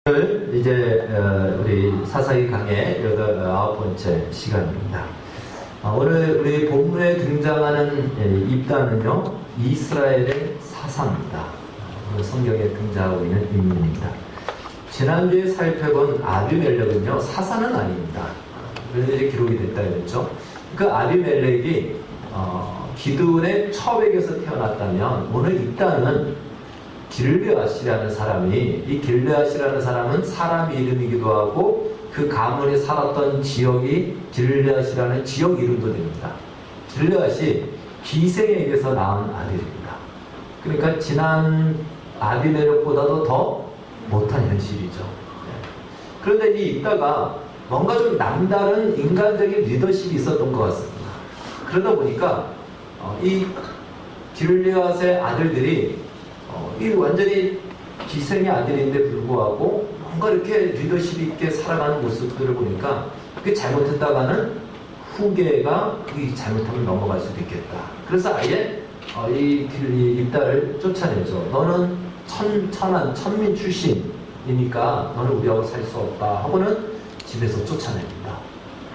오늘 이제 우리 사사기 강의 9번째 시간입니다. 오늘 우리 본문에 등장하는 입단은요, 이스라엘의 사사입니다. 성경에 등장하고 있는 인물입니다. 지난주에 살펴본 아비멜렉은요, 사사는 아닙니다. 그래서 이제 기록이 됐다 그랬죠. 그 아비멜렉이 기드온의 처백에서 태어났다면, 오늘 입단은 길르앗이라는 사람이, 이 길르앗이라는 사람은 사람 이름이기도 하고 그 가문이 살았던 지역이 길르앗이라는 지역 이름도 됩니다. 길르앗이 기생에게서 낳은 아들입니다. 그러니까 지난 아비멜렉보다도 더 못한 현실이죠. 그런데 이 입다가 뭔가 좀 남다른 인간적인 리더십이 있었던 것 같습니다. 그러다 보니까 이 길르앗의 아들들이 이 완전히 기생의 아들인데 불구하고 뭔가 이렇게 리더십 있게 살아가는 모습들을 보니까 그게 잘못했다가는 후계가 이 잘못하면 넘어갈 수도 있겠다. 그래서 아예 이 입다를 쫓아내죠. 너는 천민 출신이니까 너는 우리하고 살 수 없다 하고는 집에서 쫓아냅니다.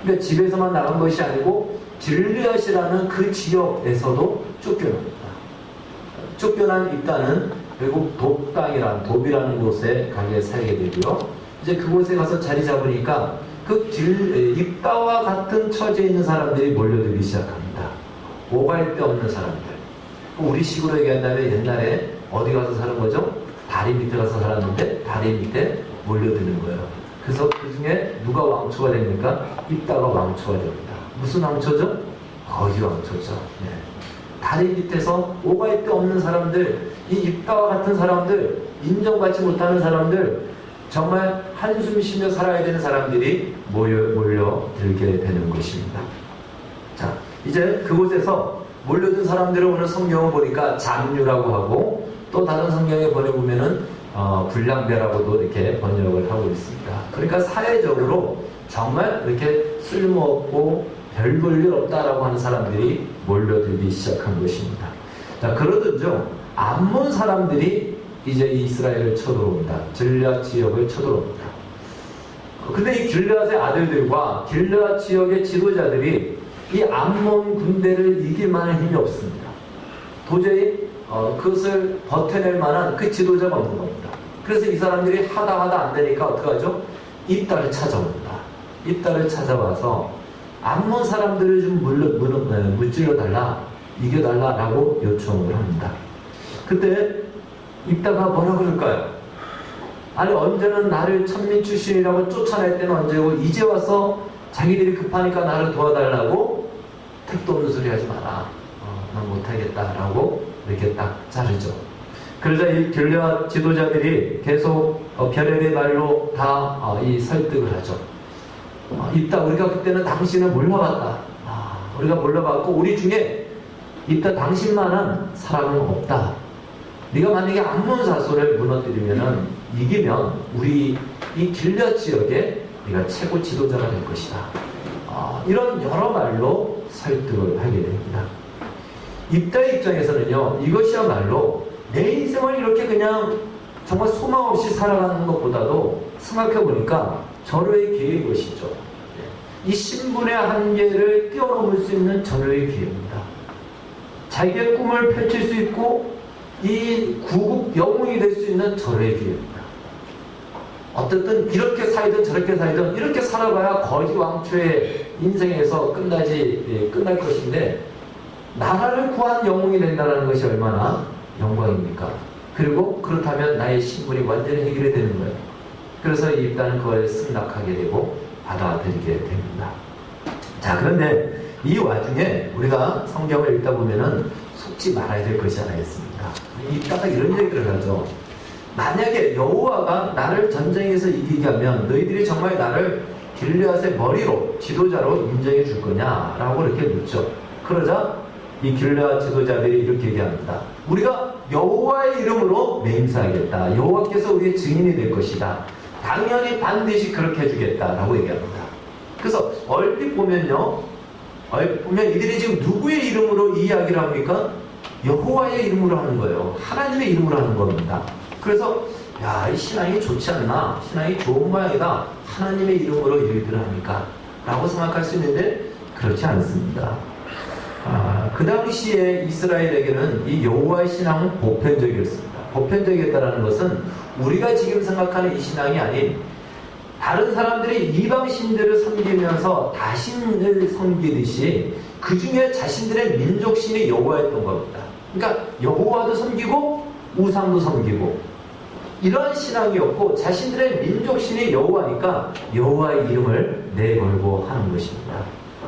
그러니까 집에서만 나간 것이 아니고 길르앗이라는 그 지역에서도 쫓겨납니다. 쫓겨난 입다는 결국 돕이라는 곳에 가게 살게 되고요. 이제 그곳에 가서 자리 잡으니까 그 입다와 같은 처지에 있는 사람들이 몰려들기 시작합니다. 오갈 데 없는 사람들. 우리 식으로 얘기한다면 옛날에 어디 가서 사는 거죠? 다리 밑에 가서 살았는데 다리 밑에 몰려드는 거예요. 그래서 그 중에 누가 왕초가 됩니까? 입다가 왕초가 됩니다. 무슨 왕초죠? 거지 왕초죠. 네. 다리 밑에서 오갈 데 없는 사람들, 이 입다와 같은 사람들, 인정받지 못하는 사람들, 정말 한숨 쉬며 살아야 되는 사람들이 몰려들게 되는 것입니다. 자, 이제 그곳에서 몰려든 사람들을 오늘 성경을 보니까 장류라고 하고, 또 다른 성경에 보내보면은 불량배라고도 이렇게 번역을 하고 있습니다. 그러니까 사회적으로 정말 이렇게 쓸모없고 별 볼 일 없다라고 하는 사람들이 몰려들기 시작한 것입니다. 자, 그러던 중 암몬 사람들이 이제 이스라엘을 쳐들어옵니다. 길르앗 지역을 쳐들어옵니다. 근데 이 길르앗의 아들들과 길르앗 지역의 지도자들이 이 암몬 군대를 이길 만한 힘이 없습니다. 도저히 그것을 버텨낼 만한 그 지도자가 없는 겁니다. 그래서 이 사람들이 하다 안 되니까 어떡하죠? 입다를 찾아옵니다. 입다를 찾아와서 암몬 사람들을 좀 무찔러달라, 이겨달라라고 요청을 합니다. 그때 입다가 뭐라 그럴까요? 아니, 언제는 나를 천민 출신이라고 쫓아낼 때는 언제고, 이제 와서 자기들이 급하니까 나를 도와달라고 택도 없는 소리 하지 마라. 난 못하겠다라고 이렇게 딱 자르죠. 그러자 이 길르앗 지도자들이 계속 별의별 말로 다 이 설득을 하죠. 입다, 우리가 그때는 당신을 몰라봤다. 우리가 몰라봤고 우리 중에 입다 당신만한 사람은 없다. 네가 만약에 암몬 사소를 무너뜨리면은, 이기면 우리 이 길르앗 지역에 네가 최고 지도자가 될 것이다. 이런 여러 말로 설득을 하게 됩니다. 입다의 입장에서는요, 이것이야말로 내 인생을 이렇게 그냥 정말 소망 없이 살아가는 것보다도 생각해보니까 절호의 기회인 것이죠. 이 신분의 한계를 뛰어넘을 수 있는 절호의 기회입니다. 자기의 꿈을 펼칠 수 있고 이 구국 영웅이 될 수 있는 절호의 기회입니다. 어쨌든 이렇게 살든 저렇게 살든 이렇게 살아봐야 거지 왕초의 인생에서 끝날 것인데, 나라를 구한 영웅이 된다는 것이 얼마나 영광입니까? 그리고 그렇다면 나의 신분이 완전히 해결이 되는 거예요. 그래서 이 입다는 그거에 승낙하게 되고 받아들이게 됩니다. 자, 그런데 이 와중에 우리가 성경을 읽다 보면은 속지 말아야 될 것이 하나 있습니다. 입다가 이런 얘기를 하죠. 만약에 여호와가 나를 전쟁에서 이기게 하면 너희들이 정말 나를 길르앗의 머리로, 지도자로 인정해 줄 거냐라고 이렇게 묻죠. 그러자 이 길르앗 지도자들이 이렇게 얘기합니다. 우리가 여호와의 이름으로 맹세하겠다. 여호와께서 우리의 증인이 될 것이다. 당연히 반드시 그렇게 해주겠다라고 얘기합니다. 그래서 얼핏 보면 이들이 지금 누구의 이름으로 이 이야기를 합니까? 여호와의 이름으로 하는 거예요. 하나님의 이름으로 하는 겁니다. 그래서 야, 이 신앙이 좋지 않나? 신앙이 좋은 모양이다. 하나님의 이름으로 일들을 합니까? 라고 생각할 수 있는데 그렇지 않습니다. 그 당시에 이스라엘에게는 이 여호와의 신앙은 보편적이었습니다. 보편적이었다는 것은 우리가 지금 생각하는 이 신앙이 아닌 다른 사람들이 이방신들을 섬기면서 다신을 섬기듯이 그 중에 자신들의 민족신이 여호와였던 겁니다. 그러니까 여호와도 섬기고 우상도 섬기고 이런 신앙이었고 자신들의 민족신이 여호와니까 여호와의 이름을 내걸고 하는 것입니다.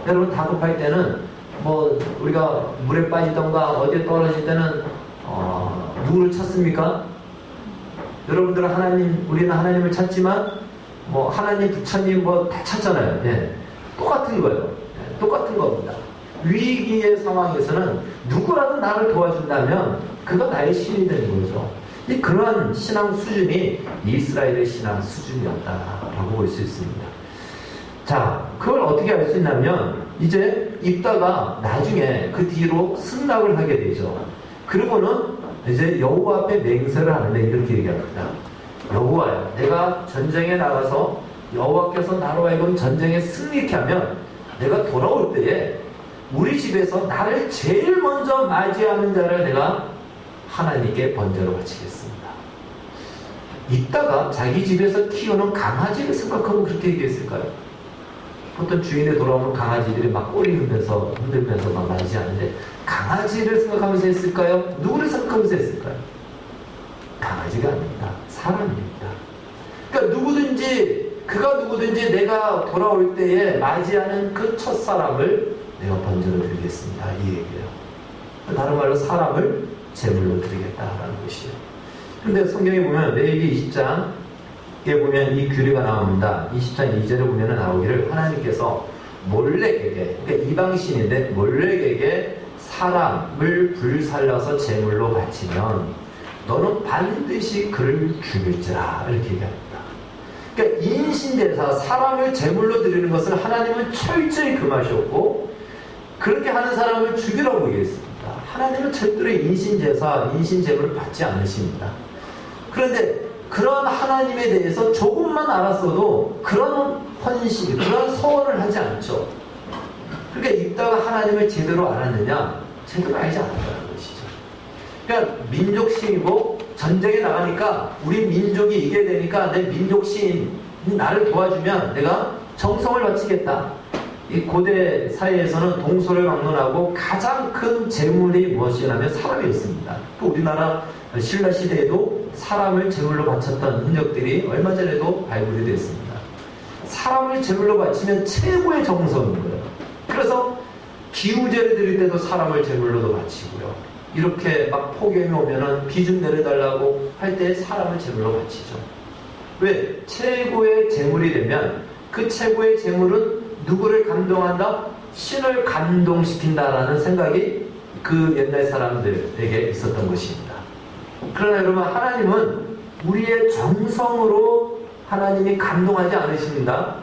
여러분 다급할 때는 뭐 우리가 물에 빠지던가 어디에 떨어질 때는 누구를 찾습니까? 여러분들은 우리는 하나님을 찾지만 뭐 하나님, 부처님 뭐 다 찾잖아요. 예. 똑같은 거예요. 예. 똑같은 겁니다. 위기의 상황에서는 누구라도 나를 도와준다면 그가 나의 신이 되는 거죠. 그러한 신앙 수준이 이스라엘의 신앙 수준이었다라고 볼 수 있습니다. 자, 그걸 어떻게 알 수 있냐면 이제 입다가 나중에 그 뒤로 승낙을 하게 되죠. 그리고는 이제 여호와 앞에 맹세를 하는데 이렇게 얘기합니다. 여호와야, 내가 전쟁에 나가서 여호와께서 나로 하여금 전쟁에 승리케 하면 내가 돌아올 때에 우리 집에서 나를 제일 먼저 맞이하는 자를 내가 하나님께 번제로 바치겠습니다. 이따가 자기 집에서 키우는 강아지를 생각하고 그렇게 얘기했을까요? 보통 주인에 돌아오는 강아지들이 막 꼬리 흔들면서 막 맞이하는데 강아지를 생각하면서 했을까요? 누구를 생각하면서 했을까요? 강아지가 아닙니다. 사람입니다. 그러니까 그가 누구든지 내가 돌아올 때에 맞이하는 그 첫사람을 내가 번제로 드리겠습니다. 이 얘기예요. 다른 말로 사람을 제물로 드리겠다라는 것이에요. 그런데 성경에 보면 레위기 20장에 보면 이 규례가 나옵니다. 20장 2절에 보면 나오기를 하나님께서 몰렉에게, 그러니까 이방신인데 몰렉에게 사람을 불살라서 제물로 바치면 너는 반드시 그를 죽일지라 이렇게 얘기합니다. 그러니까 인신제사, 사람을 제물로 드리는 것을 하나님은 철저히 금하셨고 그렇게 하는 사람을 죽이라고 얘기했습니다. 하나님은 절대로 인신제사, 인신제물을 받지 않으십니다. 그런데 그런 하나님에 대해서 조금만 알았어도 그런 헌신, 그런 서원을 하지 않죠. 그러니까 입다가 하나님을 제대로 알았느냐? 제대로 알지 않았다는 것이죠. 그러니까 민족신이고 전쟁에 나가니까 우리 민족이 이겨야 되니까 내 민족신 나를 도와주면 내가 정성을 바치겠다. 이 고대 사회에서는 동서를 막론하고 가장 큰 재물이 무엇이냐면 사람이었습니다. 또 우리나라 신라 시대에도 사람을 제물로 바쳤던 흔적들이 얼마 전에도 발굴이 됐습니다. 사람을 제물로 바치면 최고의 정성인 거예요. 그래서 기우제를 드릴 때도 사람을 제물로도 바치고요. 이렇게 막 폭염이 오면은 비 좀 내려달라고 할 때 사람을 제물로 바치죠. 왜? 최고의 제물이 되면 그 최고의 제물은 누구를 감동한다? 신을 감동시킨다라는 생각이 그 옛날 사람들에게 있었던 것입니다. 그러나 여러분, 하나님은 우리의 정성으로 하나님이 감동하지 않으십니다.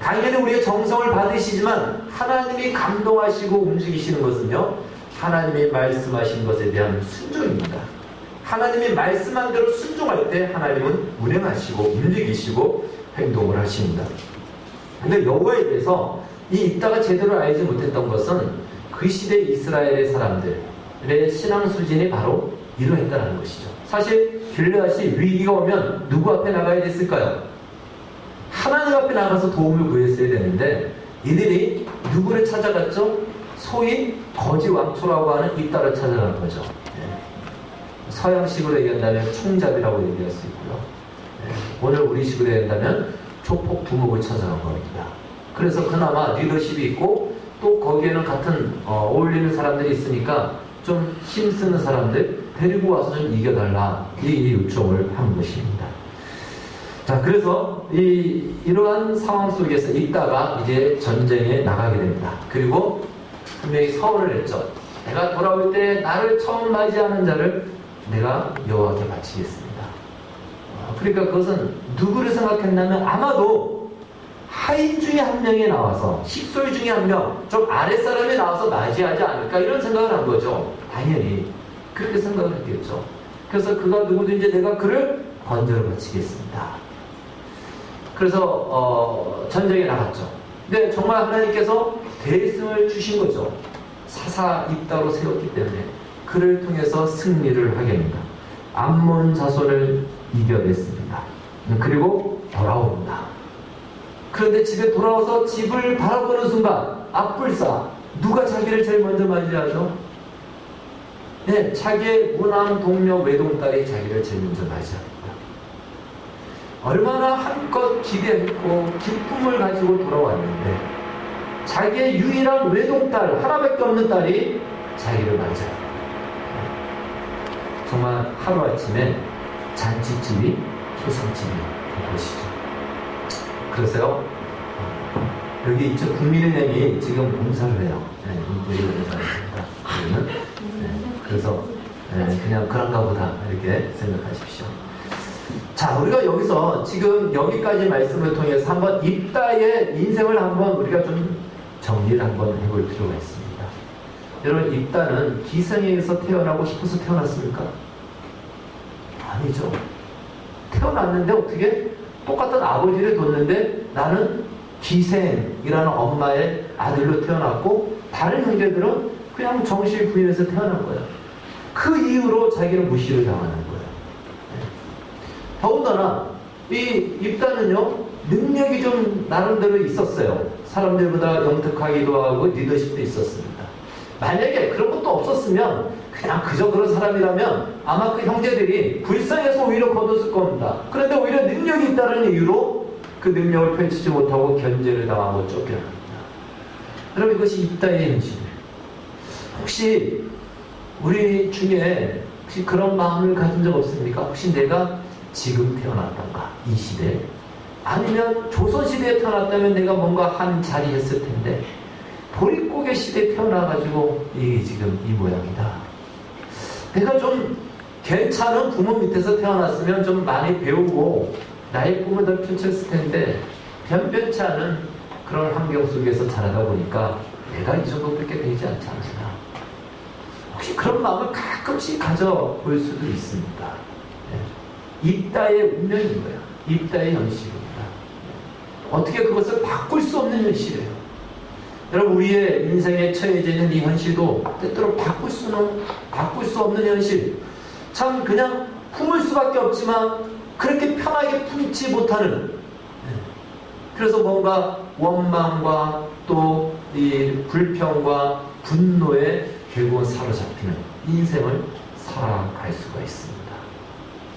당연히 우리의 정성을 받으시지만 하나님이 감동하시고 움직이시는 것은요, 하나님이 말씀하신 것에 대한 순종입니다. 하나님이 말씀한 대로 순종할 때 하나님은 운행하시고 움직이시고 행동을 하십니다. 근데 여호와에 대해서 이 입다가 제대로 알지 못했던 것은 그 시대 이스라엘의 사람들의 신앙 수준이 바로 이러했다는 것이죠. 사실 길르앗이 위기가 오면 누구 앞에 나가야 됐을까요? 하나님 앞에 나가서 도움을 구했어야 되는데 이들이 누구를 찾아갔죠? 소위 거지 왕초라고 하는 입다를 찾아간 거죠. 서양식으로 얘기한다면 총잡이라고 얘기할 수 있고요. 오늘 우리식으로 얘기한다면 조폭 두목을 찾아간 겁니다. 그래서 그나마 리더십이 있고 또 거기에는 같은 어울리는 사람들이 있으니까 좀 힘쓰는 사람들 데리고 와서 좀 이겨달라 이 요청을 한 것입니다. 자, 그래서 이러한 상황 속에서 있다가 이제 전쟁에 나가게 됩니다. 그리고 분명히 서원을 했죠. 내가 돌아올 때 나를 처음 맞이하는 자를 내가 여호와께 바치겠습니다. 그러니까 그것은 누구를 생각했냐면 아마도 하인 중에 한 명이 나와서 식솔 중에 한 명, 좀 아랫사람이 나와서 맞이하지 않을까 이런 생각을 한 거죠. 당연히 그렇게 생각을 했겠죠. 그래서 그가 누구든지 내가 그를 번제를 바치겠습니다. 그래서 전쟁에 나갔죠. 근데 정말 하나님께서 대승을 주신 거죠. 사사 입다로 세웠기 때문에 그를 통해서 승리를 하게 됩니다. 암몬 자손을 이겨냈습니다. 그리고 돌아옵니다. 그런데 집에 돌아와서 집을 바라보는 순간 앞불사, 누가 자기를 제일 먼저 맞이하죠? 네, 자기의 무난 동료 외동딸이 자기를 제일 먼저 맞이합니다. 얼마나 한껏 기대했고 기쁨을 가지고 돌아왔는데 자기의 유일한 외동딸, 하나밖에 없는 딸이 자기를 맞이합니다. 정말 하루아침에 잔치집이 초상집이 된 것이죠. 그래서요, 여기 있죠. 국민은행이 지금 공사를 해요. 네, 인물이 공사했습니다. 그래서 그냥 그런가 보다 이렇게 생각하십시오. 자, 우리가 여기서 지금 여기까지 말씀을 통해서 한번 입다의 인생을 한번 우리가 좀 정리를 한번 해볼 필요가 있습니다. 여러분, 입다는 기생에서 태어나고 싶어서 태어났습니까? 아니죠. 태어났는데 어떻게 똑같은 아버지를 뒀는데 나는 기생이라는 엄마의 아들로 태어났고 다른 형제들은 그냥 정실 부인에서 태어난 거예요. 그 이후로 자기는 무시를 당하는 거예요. 더군다나 이 입다는요, 능력이 좀 나름대로 있었어요. 사람들보다 영특하기도 하고 리더십도 있었습니다. 만약에 그런 것도 없었으면 그냥 그저 그런 사람이라면 아마 그 형제들이 불쌍해서 오히려 거뒀을 겁니다. 그런데 오히려 능력이 있다는 이유로 그 능력을 펼치지 못하고 견제를 당하고 쫓겨납니다. 여러분, 이것이 입다의 현실이에요. 혹시 우리 중에 혹시 그런 마음을 가진 적 없습니까? 혹시 내가 지금 태어났던가, 이 시대에, 아니면 조선시대에 태어났다면 내가 뭔가 한 자리 했을 텐데 보릿고개 시대에 태어나가지고 이게 지금 이 모양이다. 내가 좀 괜찮은 부모 밑에서 태어났으면 좀 많이 배우고 나의 꿈을 더 펼쳤을 텐데 변변치 않은 그런 환경 속에서 자라다 보니까 내가 이 정도밖에 되지 않지 않나. 혹시 그런 마음을 가끔씩 가져볼 수도 있습니다. 입다의 운명인 거야. 입다의 현실입니다. 어떻게 그것을 바꿀 수 없는 현실이에요. 여러분, 우리의 인생에 처해져 있는 이 현실도 때때로 바꿀 수 없는 현실. 참 그냥 품을 수밖에 없지만 그렇게 편하게 품지 못하는, 그래서 뭔가 원망과 또 이 불평과 분노에 결국은 사로잡히는 인생을 살아갈 수가 있습니다.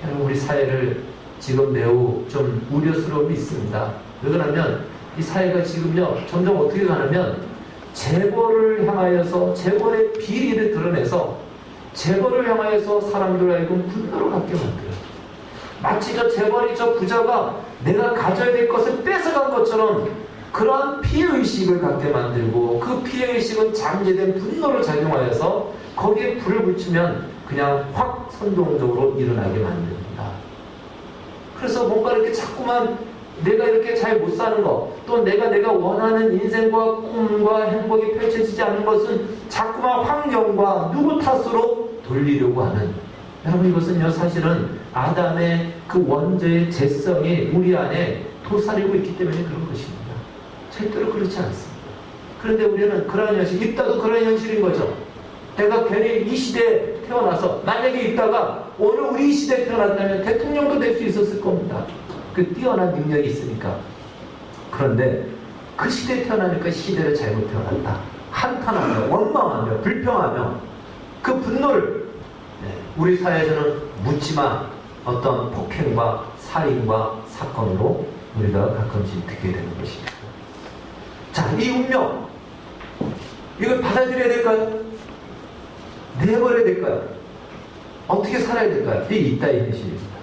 여러분, 우리 사회를 지금 매우 좀 우려스러움이 있습니다. 왜 그러냐면 이 사회가 지금요 점점 어떻게 가냐면 재벌을 향하여서 재벌의 비리를 드러내서 재벌을 향하여서 사람들 알고 분노를 갖게 만들어요. 마치 저 재벌이 저 부자가 내가 가져야 될 것을 뺏어간 것처럼 그러한 피해의식을 갖게 만들고 그 피해의식은 잠재된 분노를 작용하여서 거기에 불을 붙이면 그냥 확 선동적으로 일어나게 만듭니다. 그래서 뭔가 이렇게 자꾸만 내가 이렇게 잘 못 사는 것, 또 내가 원하는 인생과 꿈과 행복이 펼쳐지지 않는 것은 자꾸만 환경과 누구 탓으로 돌리려고 하는, 여러분, 이것은요 사실은 아담의 그 원죄의 죄성이 우리 안에 도사리고 있기 때문에 그런 것입니다. 절대로 그렇지 않습니다. 그런데 우리는 그러한 현실, 입다도 그런 현실인 거죠. 내가 괜히 이 시대에 태어나서, 만약에 입다가 오늘 우리 이 시대에 태어났다면 대통령도 될 수 있었을 겁니다. 그 뛰어난 능력이 있으니까. 그런데 그 시대에 태어나니까 시대를 잘못 태어났다. 한탄하며 원망하며 불평하며 그 분노를 우리 사회에서는 묻지마 어떤 폭행과 살인과 사건으로 우리가 가끔씩 듣게 되는 것입니다. 자, 이 운명, 이걸 받아들여야 될까요? 내버려야 될까요? 어떻게 살아야 될까요? 이게 입다의 현실입니다.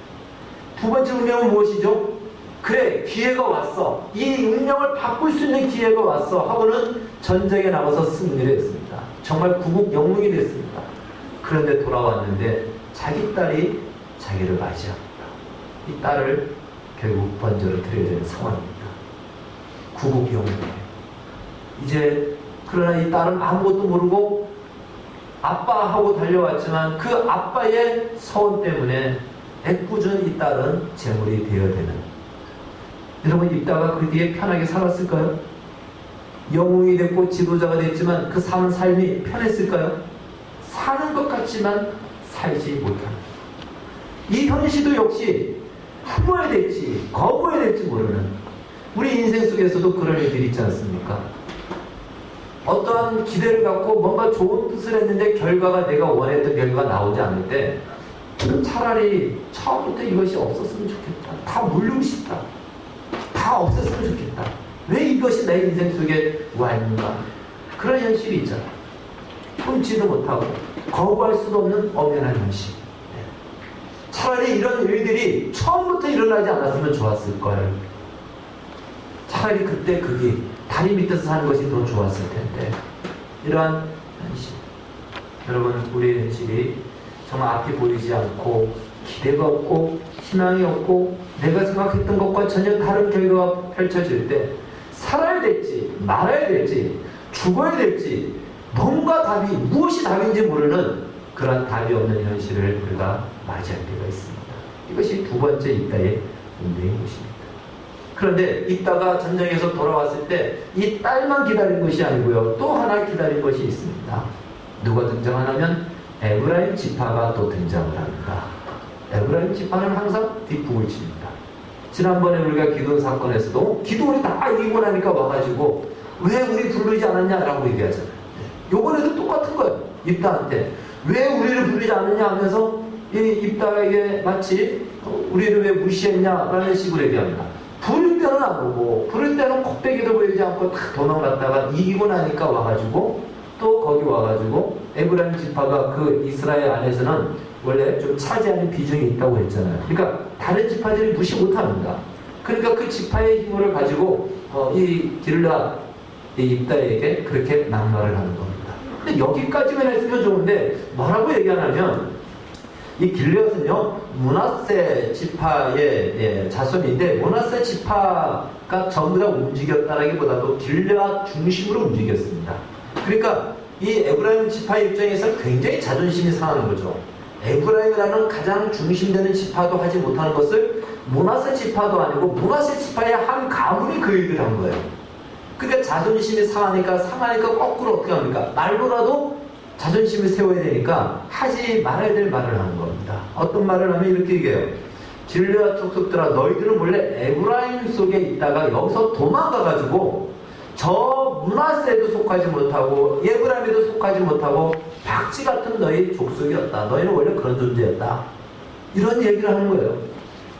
두 번째 운명은 무엇이죠? 그래, 기회가 왔어. 이 운명을 바꿀 수 있는 기회가 왔어 하고는 전쟁에 나가서 승리를 했습니다. 정말 구국 영웅이 됐습니다. 그런데 돌아왔는데 자기 딸이 자기를 맞이합니다. 이 딸을 결국 번제로 드려야 되는 상황입니다. 구국 영웅이에요. 이제 그러나 이 딸은 아무것도 모르고 아빠하고 달려왔지만 그 아빠의 서원 때문에 애꿎은 이 딸은 재물이 되어야 되는. 여러분, 입다가 그 뒤에 편하게 살았을까요? 영웅이 됐고 지도자가 됐지만 그 사는 삶이 편했을까요? 사는 것 같지만 살지 못하는. 이 현실도 역시 품어야 될지 거부해야 될지 모르는, 우리 인생 속에서도 그런 일들이 있지 않습니까? 어떠한 기대를 갖고 뭔가 좋은 뜻을 했는데 결과가 내가 원했던 결과가 나오지 않을 때 차라리 처음부터 이것이 없었으면 좋겠다. 다 물리고 싶다. 다 없었으면 좋겠다. 왜 이것이 내 인생 속에 와 있는가? 그런 현실이 있잖아. 품지도 못하고 거부할 수도 없는 엄연한 현실. 차라리 이런 일들이 처음부터 일어나지 않았으면 좋았을 걸. 차라리 그때 그게 다리 밑에서 사는 것이 더 좋았을 텐데. 이러한 현실. 여러분, 우리의 현실이 정말 앞이 보이지 않고 기대가 없고 희망이 없고 내가 생각했던 것과 전혀 다른 결과가 펼쳐질 때 살아야 될지 말아야 될지 죽어야 될지 뭔가 답이, 무엇이 답인지 모르는 그런 답이 없는 현실을 우리가 맞이할 때가 있습니다. 이것이 두 번째 입다의 운명인 것입니다. 그런데 입다가 전쟁에서 돌아왔을 때 이 딸만 기다린 것이 아니고요, 또 하나 기다린 것이 있습니다. 누가 등장하냐면 에브라임 지파가 또 등장을 합니다. 에브라임 지파는 항상 뒷북을 칩니다. 지난번에 우리가 기도원 사건에서도 기도원이 다 이기고 나니까 와가지고 왜 우리 부르지 않았냐라고 얘기하잖아요. 요번에도 똑같은 거예요. 입다한테 왜 우리를 부르지 않느냐 하면서 이 입다에게 마치 우리를 왜 무시했냐라는 식으로 얘기합니다. 부를 때는 안 오고 부를 때는 콧배기도 보이지 않고 탁 도망갔다가 이기고 나니까 와가지고 또 거기 와가지고 에브라임 지파가 그 이스라엘 안에서는 원래 좀 차지하는 비중이 있다고 했잖아요. 그러니까 다른 지파들이 무시 못합니다. 그러니까 그 지파의 힘을 가지고 이 길라 이 입다에게 그렇게 낙마를 하는 겁니다. 근데 여기까지만 했으면 좋은데 뭐라고 얘기하냐면 이 길앗은요 므낫세 지파의 자손인데 므낫세 지파가 전부 다 움직였다라기보다도 길앗 중심으로 움직였습니다. 그러니까 이 에브라임 지파 입장에서 굉장히 자존심이 상하는 거죠. 에브라임이라는 가장 중심되는 지파도 하지 못하는 것을 므낫세 지파도 아니고 므낫세 지파의 한 가문이 그 일을 한 거예요. 그러니까 자존심이 상하니까 거꾸로 어떻게 합니까? 말로라도 자존심을 세워야 되니까 하지 말아야 될 말을 하는 겁니다. 어떤 말을 하면 이렇게 얘기해요. 길르앗 족속들아, 너희들은 원래 에브라임 속에 있다가 여기서 도망가가지고 저 므낫세에도 속하지 못하고 에브라임에도 속하지 못하고 박쥐 같은 너희 족속이었다. 너희는 원래 그런 존재였다. 이런 얘기를 하는 거예요.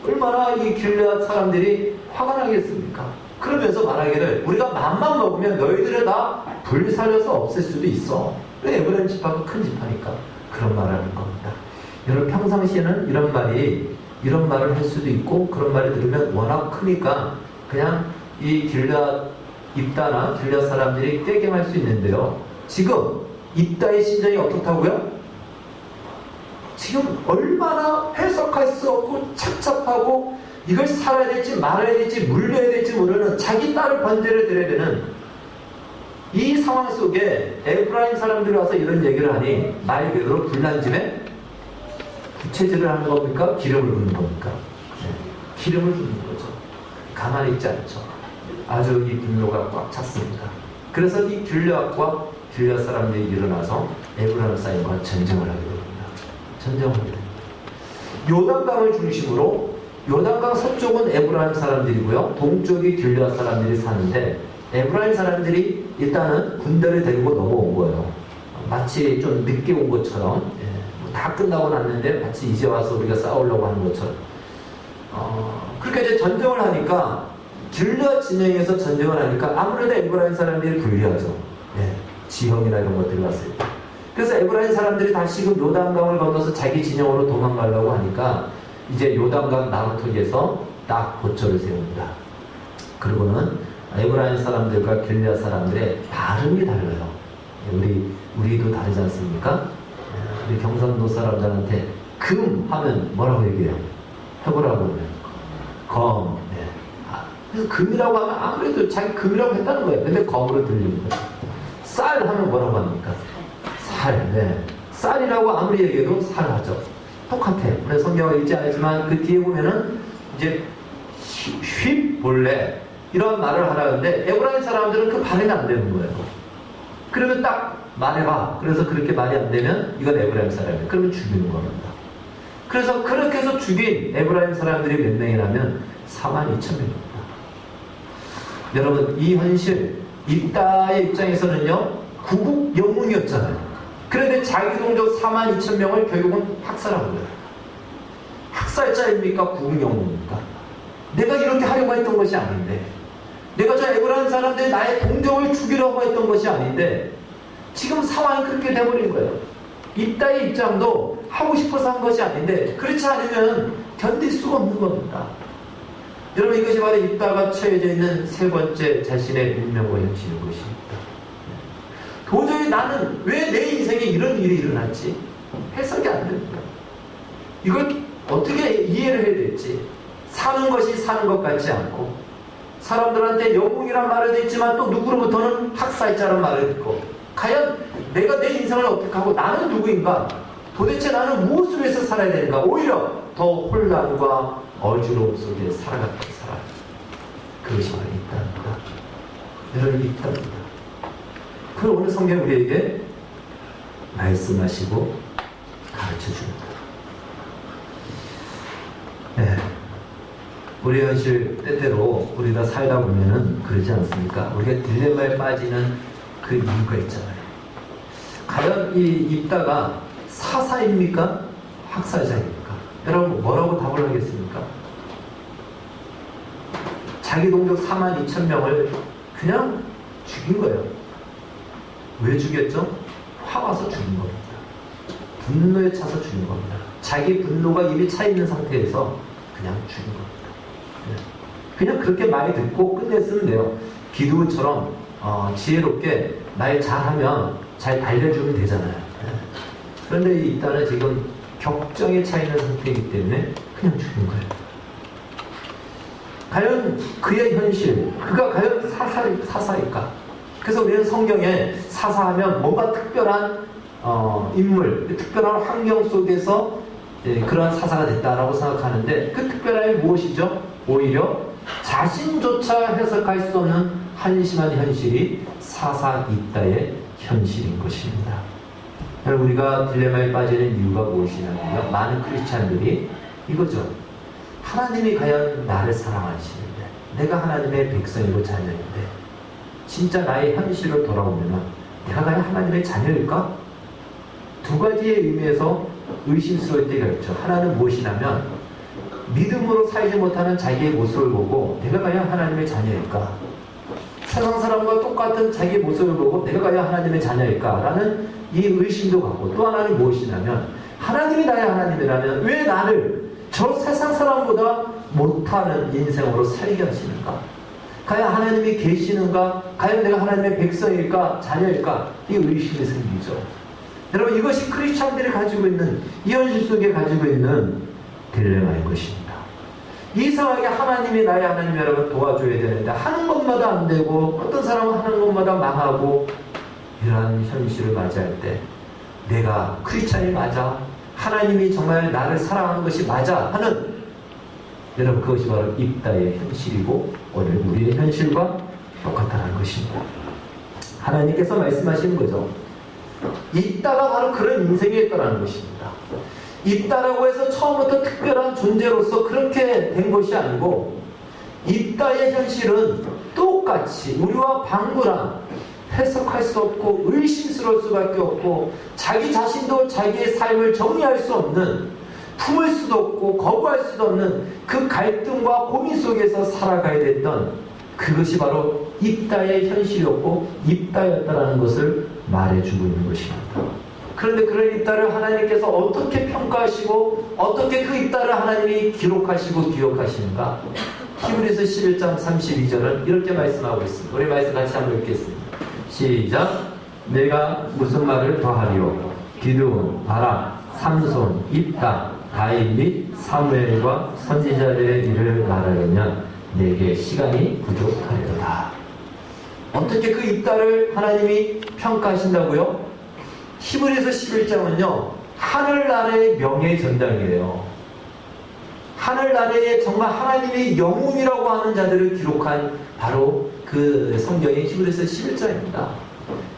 얼마나 이 길르앗 사람들이 화가 나겠습니까? 그러면서 말하기를 우리가 맘만 먹으면 너희들을 다 불살려서 없앨 수도 있어. 왜 에브라임 지파가 큰 지파니까 그런 말을 하는 겁니다. 여러분 평상시에는 이런 말을 할 수도 있고 그런 말을 들으면 워낙 크니까 그냥 이 길앗 입다나 길앗 사람들이 떼갱할 수 있는데요. 지금 입다의 심정이 어떻다고요? 지금 얼마나 해석할 수 없고 착잡하고 이걸 살아야 될지 말아야 될지 물려야 될지 모르는 자기 딸을 번제를 드려야 되는 이 상황 속에 에브라임 사람들이 와서 이런 얘기를 하니 말 그대로 불난집에 부채질을 하는 겁니까? 기름을 붓는 겁니까? 네. 기름을 붓는 거죠. 가만히 있지 않죠. 아주 이 분노가 꽉 찼습니다. 그래서 이 길앗과 길앗 사람들이 일어나서 에브라임 사람과 전쟁을 하게 됩니다. 전쟁을 하게 됩니다. 요단강을 중심으로 요단강 서쪽은 에브라임 사람들이고요. 동쪽이 길앗 사람들이 사는데 에브라임 사람들이 일단은 군대를 데리고 넘어온 거예요. 마치 좀 늦게 온 것처럼 다 끝나고 났는데 마치 이제 와서 우리가 싸우려고 하는 것처럼 그렇게 이제 전쟁을 하니까 길앗 진영에서 전쟁을 하니까 아무래도 에브라임 사람들이 불리하죠. 지형이나 이런 것들이 왔을 때. 그래서 에브라임 사람들이 다시금 요단강을 건너서 자기 진영으로 도망가려고 하니까 이제 요단강 나루터기에서 딱 고초를 세웁니다. 그리고는 에브라임 사람들과 길앗 사람들의 발음이 달라요. 우리도 다르지 않습니까? 우리 경상도 사람들한테 금 하면 뭐라고 얘기해요? 해보라고 하면 검. 그래서 금이라고 하면 아무래도 자기 금이라고 했다는 거예요. 근데 검으로 들리는 거예요. 쌀 하면 뭐라고 합니까? 쌀. 쌀이라고 아무리 얘기해도 쌀 하죠. 똑같아. 오늘 성경을 읽지 않았지만 그 뒤에 보면은 이제 쉿볼레 이런 말을 하라는데 에브라임 사람들은 그 발음이 안 되는 거예요. 그러면 딱 말해봐. 그래서 그렇게 말이 안 되면 이건 에브라임 사람이에요. 그러면 죽이는 겁니다. 그래서 그렇게 해서 죽인 에브라임 사람들이 몇 명이라면 42,000명입니다. 여러분, 이 현실, 입다의 입장에서는요, 구국 영웅이었잖아요. 그런데 자기 동족 42,000명을 결국은 학살한 거예요. 학살자입니까? 구국 영웅입니까? 내가 이렇게 하려고 했던 것이 아닌데, 내가 저 에브라임 사람들이 나의 동족을 죽이려고 했던 것이 아닌데, 지금 상황이 그렇게 돼버린 거예요. 입다의 입장도 하고 싶어서 한 것이 아닌데, 그렇지 않으면 견딜 수가 없는 겁니다. 여러분, 이것이 바로 입다가 처해져 있는 세 번째 자신의 운명과 현실인 것입니다. 도저히 나는 왜 내 인생에 이런 일이 일어났지? 해석이 안 됩니다. 이걸 어떻게 이해를 해야 될지. 사는 것이 사는 것 같지 않고, 사람들한테 영웅이란 말을 듣지만 또 누구로부터는 학살자란 말을 듣고, 과연 내가 내 인생을 어떻게 하고 나는 누구인가? 도대체 나는 무엇을 위해서 살아야 되는가? 오히려 더 혼란과 어지러움 속에 살아갔던 사람. 그것이 바로 입다입니다. 여러분, 입다입니다. 그걸 오늘 성경 우리에게 말씀하시고 가르쳐줍니다. 네. 우리 현실 때때로 우리가 살다 보면은 그러지 않습니까? 우리가 딜레마에 빠지는 그 이유가 있잖아요. 과연 이 입다가 사사입니까? 학살자입니까? 여러분, 뭐라고 답을 하겠습니까? 자기 동족 42,000명을 그냥 죽인 거예요. 왜 죽였죠? 화와서 죽인 겁니다. 분노에 차서 죽인 겁니다. 자기 분노가 이미 차 있는 상태에서 그냥 죽인 겁니다. 그냥 그렇게 많이 듣고 끝냈으면 돼요. 기드온처럼 지혜롭게 말 잘하면 잘 달래주면 되잖아요. 그런데 이 입다는 지금 격정에 차 있는 상태이기 때문에 그냥 죽인 거예요. 과연 그의 현실, 그가 과연 사사일까? 그래서 우리는 성경에 사사하면 뭔가 특별한 인물, 특별한 환경 속에서 그러한 사사가 됐다라고 생각하는데, 그 특별함이 무엇이죠? 오히려 자신조차 해석할 수 없는 한심한 현실이 사사 입다의 현실인 것입니다. 우리가 딜레마에 빠지는 이유가 무엇이냐면요, 많은 크리스찬들이 이거죠. 하나님이 과연 나를 사랑하시는데, 내가 하나님의 백성이고 자녀인데, 진짜 나의 현실로 돌아오면 내가 과연 하나님의 자녀일까? 두 가지의 의미에서 의심스러울 때가 있죠. 하나는 무엇이냐면, 믿음으로 살지 못하는 자기의 모습을 보고 내가 과연 하나님의 자녀일까? 세상 사람과 똑같은 자기의 모습을 보고 내가 과연 하나님의 자녀일까? 라는 이 의심도 갖고, 또 하나는 무엇이냐면, 하나님이 나의 하나님이라면 왜 나를 저 세상 사람보다 못하는 인생으로 살게 하시는가? 과연 하나님이 계시는가? 과연 내가 하나님의 백성일까? 자녀일까? 이 의심이 생기죠. 여러분, 이것이 크리스찬들이 가지고 있는, 이 현실 속에 가지고 있는 딜레마인 것입니다. 이상하게 하나님이 나의 하나님이라고 도와줘야 되는데 하는 것마다 안 되고, 어떤 사람은 하는 것마다 망하고, 이러한 현실을 맞이할 때 내가 크리스찬이 맞아? 하나님이 정말 나를 사랑하는 것이 맞아? 하는, 여러분, 그것이 바로 입다의 현실이고 오늘 우리의 현실과 똑같다는 것입니다. 하나님께서 말씀하시는 거죠. 입다가 바로 그런 인생이었다는 것입니다. 입다라고 해서 처음부터 특별한 존재로서 그렇게 된 것이 아니고, 입다의 현실은 똑같이 우리와 방불한, 해석할 수 없고 의심스러울 수밖에 없고, 자기 자신도 자기의 삶을 정리할 수 없는, 품을 수도 없고 거부할 수도 없는 그 갈등과 고민 속에서 살아가야 됐던, 그것이 바로 입다의 현실이었고 입다였다라는 것을 말해주고 있는 것입니다. 그런데 그런 입다를 하나님께서 어떻게 평가하시고 어떻게 그 입다를 하나님이 기록하시고 기억하시는가? 히브리서 11장 32절은 이렇게 말씀하고 있습니다. 우리 말씀 같이 한번 읽겠습니다. 시작. 내가 무슨 말을 더하리요? 기드온, 바락, 삼손, 입다, 다윗 및 사무엘과 선지자들의 일을 말하려면 내게 시간이 부족하리로다. 어떻게 그 입다를 하나님이 평가하신다고요? 히브리서 11장은요 하늘나라의 명예전당이에요. 하늘나라에 정말 하나님의 영웅이라고 하는 자들을 기록한 바로 그 성경이 히브리서 11장입니다.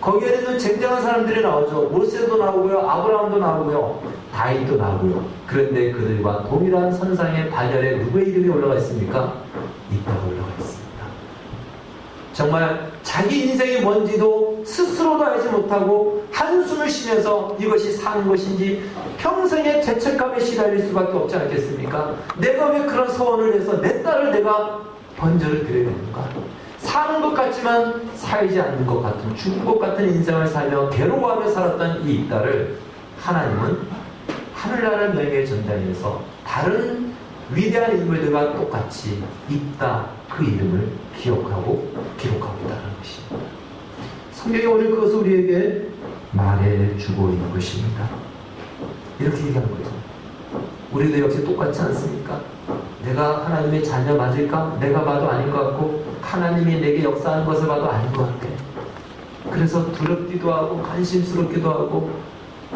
거기에는 쟁쟁한 사람들이 나오죠. 모세도 나오고요, 아브라함도 나오고요, 다윗도 나오고요. 그런데 그들과 동일한 선상의 반열에 누구의 이름이 올라가 있습니까? 이따가 올라가 있습니다. 정말 자기 인생이 뭔지도 스스로도 알지 못하고 한숨을 쉬면서 이것이 사는 것인지 평생의 죄책감에 시달릴 수밖에 없지 않겠습니까? 내가 왜 그런 소원을 해서 내 딸을 내가 번제를 드려야 되는가? 사는 것 같지만 살지 않는 것 같은, 죽은 것 같은 인생을 살며 괴로워하며 살았던 이 딸을 하나님은 하늘나라 명예의 전당에서 다른 위대한 인물들과 똑같이 있다, 그 이름을 기억하고 기록하고 있다는 것입니다. 성경이 오늘 그것을 우리에게 말해주고 있는 것입니다. 이렇게 얘기하는 거죠. 우리도 역시 똑같지 않습니까? 내가 하나님의 자녀 맞을까? 내가 봐도 아닌 것 같고 하나님이 내게 역사하는 것을 봐도 아닌 것 같아. 그래서 두렵기도 하고 관심스럽기도 하고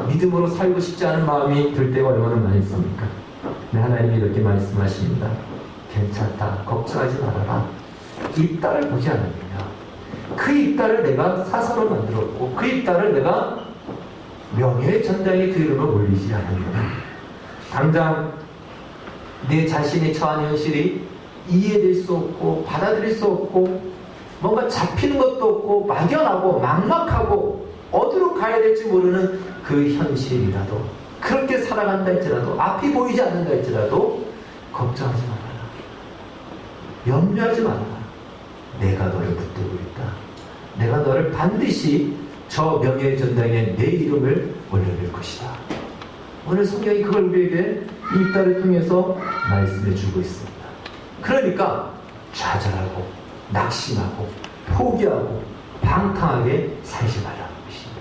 믿음으로 살고 싶지 않은 마음이 들 때가 얼마나 많이 있습니까? 네, 하나님이 이렇게 말씀하십니다. 괜찮다, 걱정하지 말아라. 이 딸을 보지 않았느냐? 그 이딸을 내가 사사로 만들었고 그 이딸을 내가 명예의 전당에 그 이름을 올리지 않았느냐? 당장 내 자신이 처한 현실이 이해될 수 없고 받아들일 수 없고 뭔가 잡히는 것도 없고 막연하고 막막하고 어디로 가야 될지 모르는 그 현실이라도, 그렇게 살아간다 할지라도, 앞이 보이지 않는다 할지라도 걱정하지 말아라. 염려하지 말아라. 내가 너를 붙들고 있다. 내가 너를 반드시 저 명예의 전당에 내 이름을 올려낼 것이다. 오늘 성경이 그걸 우리에게 이 딸을 통해서 말씀해 주고 있습니다. 그러니까 좌절하고 낙심하고 포기하고 방탕하게 살지 말라는 것입니다.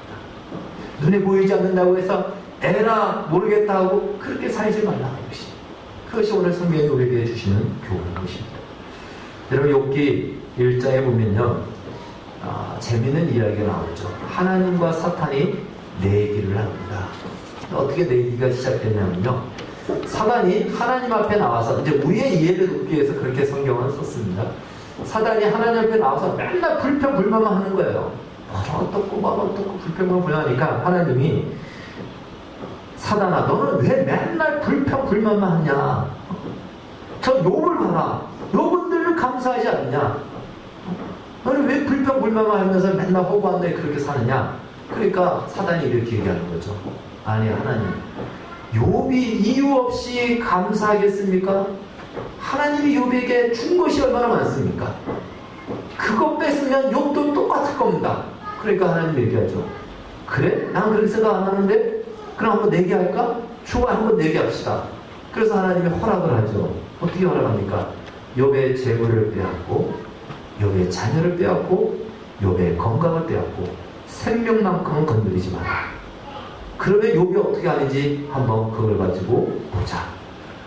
눈에 보이지 않는다고 해서 에라 모르겠다 하고 그렇게 살지 말라는 것입니다. 그것이 오늘 성경이 우리에게 주시는 교훈인 것입니다. 여러분 욥기 1장에 보면요, 재미있는 이야기가 나오죠. 하나님과 사탄이 내기를 합니다. 어떻게 내기가 시작됐냐면요, 사단이 하나님 앞에 나와서, 이제 우리의 이해를 돕기 위해서 그렇게 성경을 썼습니다. 사단이 하나님 앞에 나와서 맨날 불평불만만 하는 거예요. 어떻고 막 어떻고 불평불만하니까 하나님이 사단아, 너는 왜 맨날 불평불만만 하냐? 저 욥을 봐라. 욥은 감사하지 않냐? 너는 왜 불평불만만 하면서 맨날 허구한데 그렇게 사느냐? 그러니까 사단이 이렇게 얘기하는 거죠. 아니, 하나님, 욥이 이유 없이 감사하겠습니까? 하나님이 욥에게 준 것이 얼마나 많습니까? 그거 뺐으면 욥도 똑같을 겁니다. 그러니까 하나님 얘기하죠. 그래? 난 그렇게 생각 안 하는데? 그럼 한번 내기할까? 좋아, 한번 내기합시다. 그래서 하나님이 허락을 하죠. 어떻게 허락합니까? 욥의 재물을 빼앗고, 욥의 자녀를 빼앗고, 욥의 건강을 빼앗고, 생명만큼은 건드리지 마라. 그러면 욥이 어떻게 하는지 한번 그걸 가지고 보자.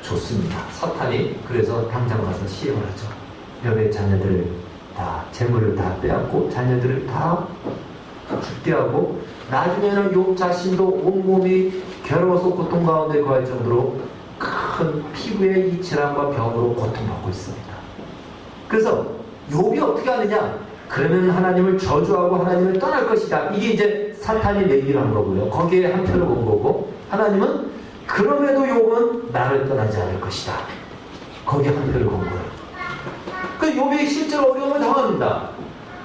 좋습니다. 사탄이 그래서 당장 가서 시험을 하죠. 욥의 자녀들 다, 재물을 다 빼앗고 자녀들을 다 죽게 하고, 나중에는 욥 자신도 온몸이 괴로워서 고통 가운데 거할 정도로 큰 피부의 이 질환과 병으로 고통받고 있습니다. 그래서 욥이 어떻게 하느냐? 그러면 하나님을 저주하고 하나님을 떠날 것이다. 이게 이제 사탄이 내기를 한 거고요. 거기에 한 표를 본 거고, 하나님은 그럼에도 욥은 나를 떠나지 않을 것이다. 거기에 한 표를 본 거예요. 그 욥이 실제로 어려움을 당합니다.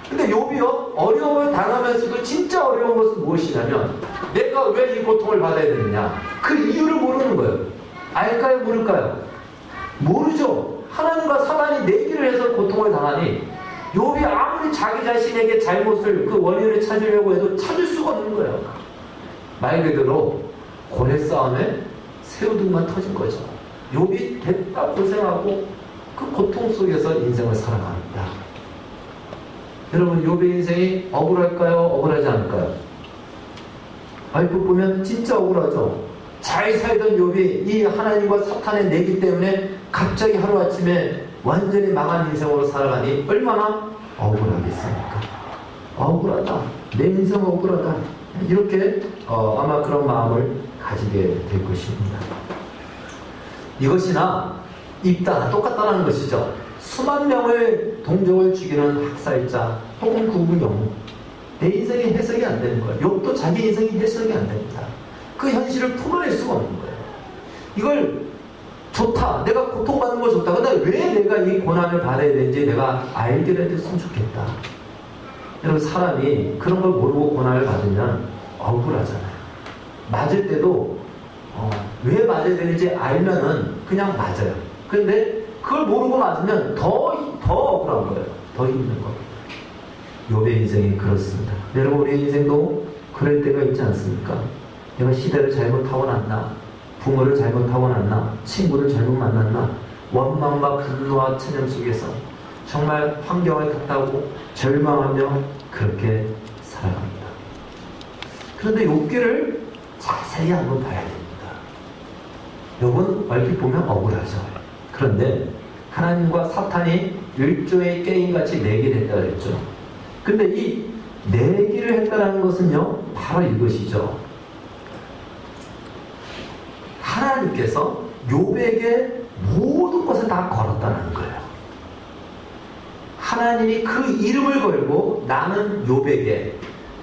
근데 욥이요, 어려움을 당하면서도 진짜 어려운 것은 무엇이냐면, 내가 왜 이 고통을 받아야 되느냐? 그 이유를 모르는 거예요. 알까요? 모를까요? 모르죠. 하나님과 사단이 내기를 해서 고통을 당하니 욥이 아무리 자기 자신에게 잘못을, 그 원인을 찾으려고 해도 찾을 수가 없는 거예요. 말 그대로 고래 싸움에 새우등만 터진 거죠. 욥이 됐다 고생하고 그 고통 속에서 인생을 살아갑니다. 여러분, 욥의 인생이 억울할까요? 억울하지 않을까요? 알고 보면 진짜 억울하죠. 잘 살던 욥이 이 하나님과 사탄의 내기 때문에 갑자기 하루아침에 완전히 망한 인생으로 살아가니 얼마나 억울하겠습니까? 억울하다. 내 인생 억울하다. 이렇게 아마 그런 마음을 가지게 될 것입니다. 이것이나 입다 똑같다는 것이죠. 수만 명을 동족을 죽이는 학살자 혹은 구분영, 내 인생이 해석이 안 되는 거예요. 욥도 자기 인생이 해석이 안 됩니다. 그 현실을 풀어낼 수가 없는 거예요. 이걸 좋다, 내가 고통받는 거 좋다, 근데 왜 내가 이 고난을 받아야 되는지 내가 알게 됐으면 좋겠다. 여러분, 사람이 그런 걸 모르고 고난을 받으면 억울하잖아요. 맞을 때도 왜 맞아야 되는지 알면은 그냥 맞아요. 근데 그걸 모르고 맞으면 더 억울한 거예요. 더 힘든 겁니다. 욥의 인생이 그렇습니다. 여러분, 우리의 인생도 그럴 때가 있지 않습니까? 내가 시대를 잘못 타고났나? 부모를 잘못 타고났나? 친구를 잘못 만났나? 원망과 분노와 체념 속에서 정말 환경을 탓하고 절망하며 그렇게 살아갑니다. 그런데 욥기를 자세히 한번 봐야 됩니다. 욥은 얼핏 보면 억울하죠. 그런데 하나님과 사탄이 일종의 게임같이 내기를 했다 그랬죠. 근데 이 내기를 했다는 것은요, 바로 이것이죠. 하나님께서 욥에게 모든 것을 다 걸었다는 거예요. 하나님이 그 이름을 걸고 나는 욥에게,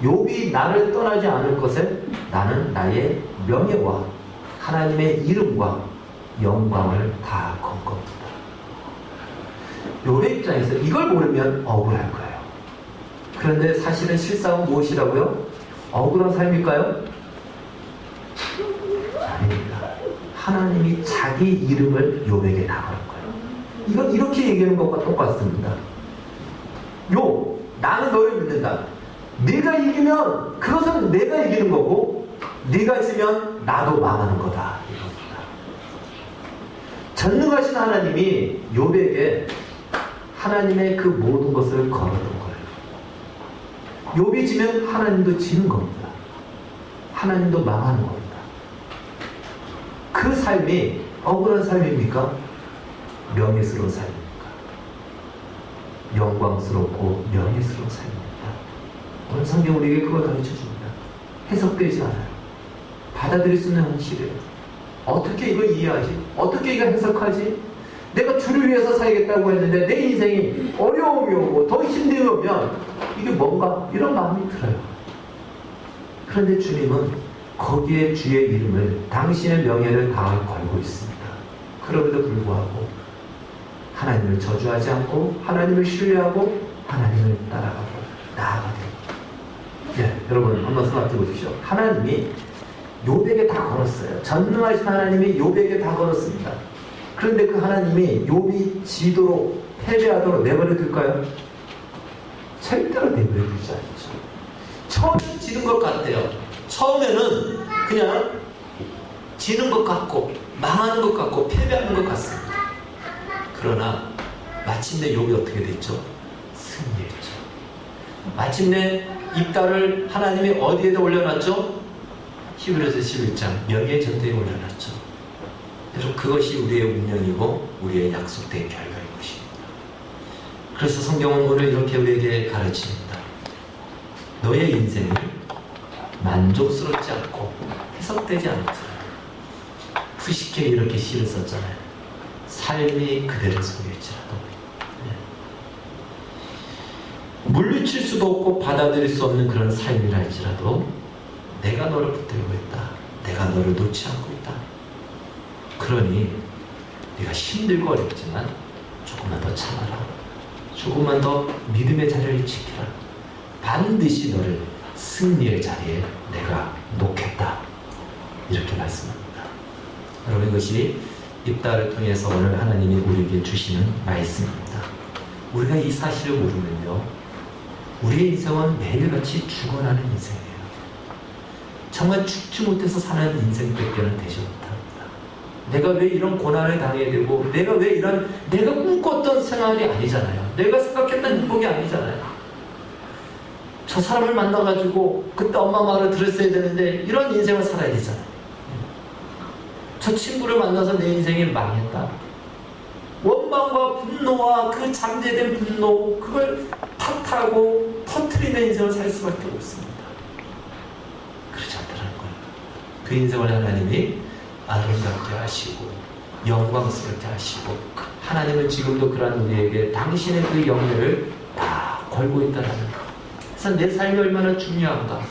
욥이 나를 떠나지 않을 것에 나는 나의 명예와 하나님의 이름과 영광을 다 건 겁니다. 욥의 입장에서 이걸 모르면 억울할 거예요. 그런데 사실은 실상은 무엇이라고요? 억울한 삶일까요? 아닙니다. 하나님이 자기 이름을 욥에게 다 걸 거예요. 이건 이렇게 얘기하는 것과 똑같습니다. 욥, 나는 너를 믿는다. 네가 이기면 그것은 내가 이기는 거고, 네가 있으면 나도 망하는 거다. 이겁니다. 전능하신 하나님이 욥에게 하나님의 그 모든 것을 걸어둔 거예요. 욥이 지면 하나님도 지는 겁니다. 하나님도 망하는 겁니다. 그 삶이 억울한 삶입니까? 명예스러운 삶입니까? 영광스럽고 명예스러운 삶입니다. 오늘 성경 우리에게 그걸 가르쳐 줍니다. 해석되지 않아요. 받아들일 수 있는 현실이에요. 어떻게 이걸 이해하지? 어떻게 이걸 해석하지? 내가 주를 위해서 살겠다고 했는데 내 인생이 어려움이 오고 더 힘듦이 오면 이게 뭔가 이런 마음이 들어요. 그런데 주님은 거기에 주의 이름을, 당신의 명예를 다 걸고 있습니다. 그럼에도 불구하고 하나님을 저주하지 않고 하나님을 신뢰하고 하나님을 따라가고 나아가게 됩니다. 네, 여러분 한번 생각해 보십시오. 하나님이 욥에게 다 걸었어요. 전능하신 하나님이 욥에게 다 걸었습니다. 그런데 그 하나님이 욥이 지도록 패배하도록 내버려 둘까요? 절대로 내버려 두지 않죠. 처음에는 지는 것 같아요. 처음에는 그냥 지는 것 같고 망하는 것 같고 패배하는 것 같습니다. 그러나 마침내 욥이 어떻게 됐죠? 승리했죠. 마침내 입다를 하나님이 어디에다 올려놨죠? 히브리서 11장 명예 전대에 올려놨죠. 여러분, 그것이 우리의 운명이고 우리의 약속된 결과인 것입니다. 그래서 성경은 오늘 이렇게 우리에게 가르칩니다. 너의 인생이 만족스럽지 않고 해석되지 않죠. 푸시케 이렇게 시를 썼잖아요. 삶이 그대를 속일지라도. 물리칠 수도 없고 받아들일 수 없는 그런 삶이라 할지라도 내가 너를 붙들고 있다. 내가 너를 놓지 않고 있다. 그러니 네가 힘들고 어렵지만 조금만 더 참아라. 조금만 더 믿음의 자리를 지켜라. 반드시 너를 승리의 자리에 내가 놓겠다. 이렇게 말씀합니다. 여러분, 이것이 입다를 통해서 오늘 하나님이 우리에게 주시는 말씀입니다. 우리가 이 사실을 모르면요, 우리의 인생은 매일같이 죽어나는 인생이에요. 정말 죽지 못해서 사는 인생밖에는 되지 못합니다. 내가 왜 이런 고난을 당해야 되고, 내가 왜 이런, 내가 꿈꿨던 생활이 아니잖아요. 내가 생각했던 행복이 아니잖아요. 저 사람을 만나가지고 그때 엄마 말을 들었어야 되는데 이런 인생을 살아야 되잖아요. 저 친구를 만나서 내 인생이 망했다. 원망과 분노와 그 잠재된 분노, 그걸 탓하고 터트리는 인생을 살 수밖에 없습니다. 그렇지 않다는 거예요. 그 인생을 하나님이 아름답게 하시고 영광스럽게 하시고, 하나님은 지금도 그러한 우리에게 당신의 그 영예를 다 걸고 있다는 것. 그래서 내 삶이 얼마나 중요한가,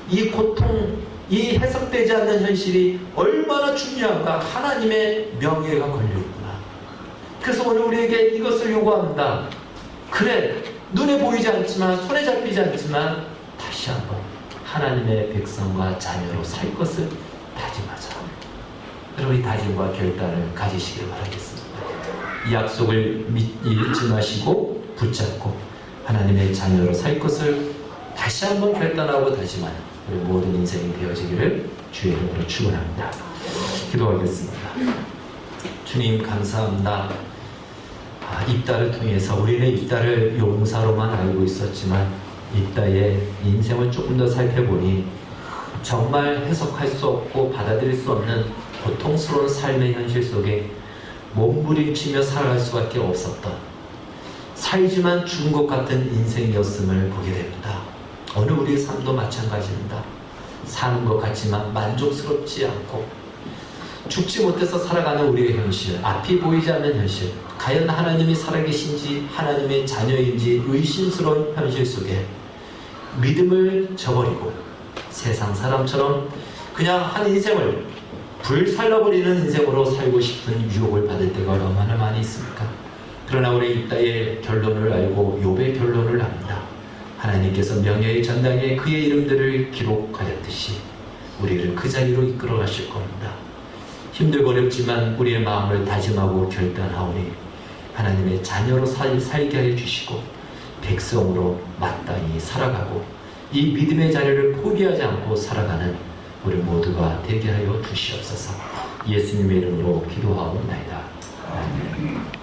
이 고통, 이 해석되지 않는 현실이 얼마나 중요한가, 하나님의 명예가 걸려있구나. 그래서 오늘 우리에게 이것을 요구합니다. 그래, 눈에 보이지 않지만, 손에 잡히지 않지만 다시 한번 하나님의 백성과 자녀로 살 것을 다짐하자. 여러분, 이 다짐과 결단을 가지시길 바라겠습니다. 이 약속을 잊지 마시고 붙잡고 하나님의 자녀로 살 것을 다시 한번 결단하고 다짐하는 우리 모든 인생이 되어지기를 주의 이름으로 축원합니다. 기도하겠습니다. 주님, 감사합니다. 입다를 통해서 우리는 입다를 용사로만 알고 있었지만, 입다의 인생을 조금 더 살펴보니 정말 해석할 수 없고 받아들일 수 없는 고통스러운 삶의 현실 속에 몸부림치며 살아갈 수밖에 없었던, 살지만 죽은 것 같은 인생이었음을 보게 됩니다. 어느 우리의 삶도 마찬가지입니다. 사는 것 같지만 만족스럽지 않고, 죽지 못해서 살아가는 우리의 현실, 앞이 보이지 않는 현실, 과연 하나님이 살아계신지 하나님의 자녀인지 의심스러운 현실 속에 믿음을 저버리고 세상 사람처럼 그냥 한 인생을 불살라버리는 인생으로 살고 싶은 유혹을 받을 때가 얼마나 많이 있습니까? 그러나 우리 입다의 결론을 알고 욥의 결론을 압니다. 하나님께서 명예의 전당에 그의 이름들을 기록하였듯이 우리를 그 자리로 이끌어 가실 겁니다. 힘들고 어렵지만 우리의 마음을 다짐하고 결단하오니 하나님의 자녀로 살게 해 주시고 백성으로 마땅히 살아가고 이 믿음의 자리를 포기하지 않고 살아가는 우리 모두가 되게 하여 주시옵소서. 예수님의 이름으로 기도하옵나이다. 아멘.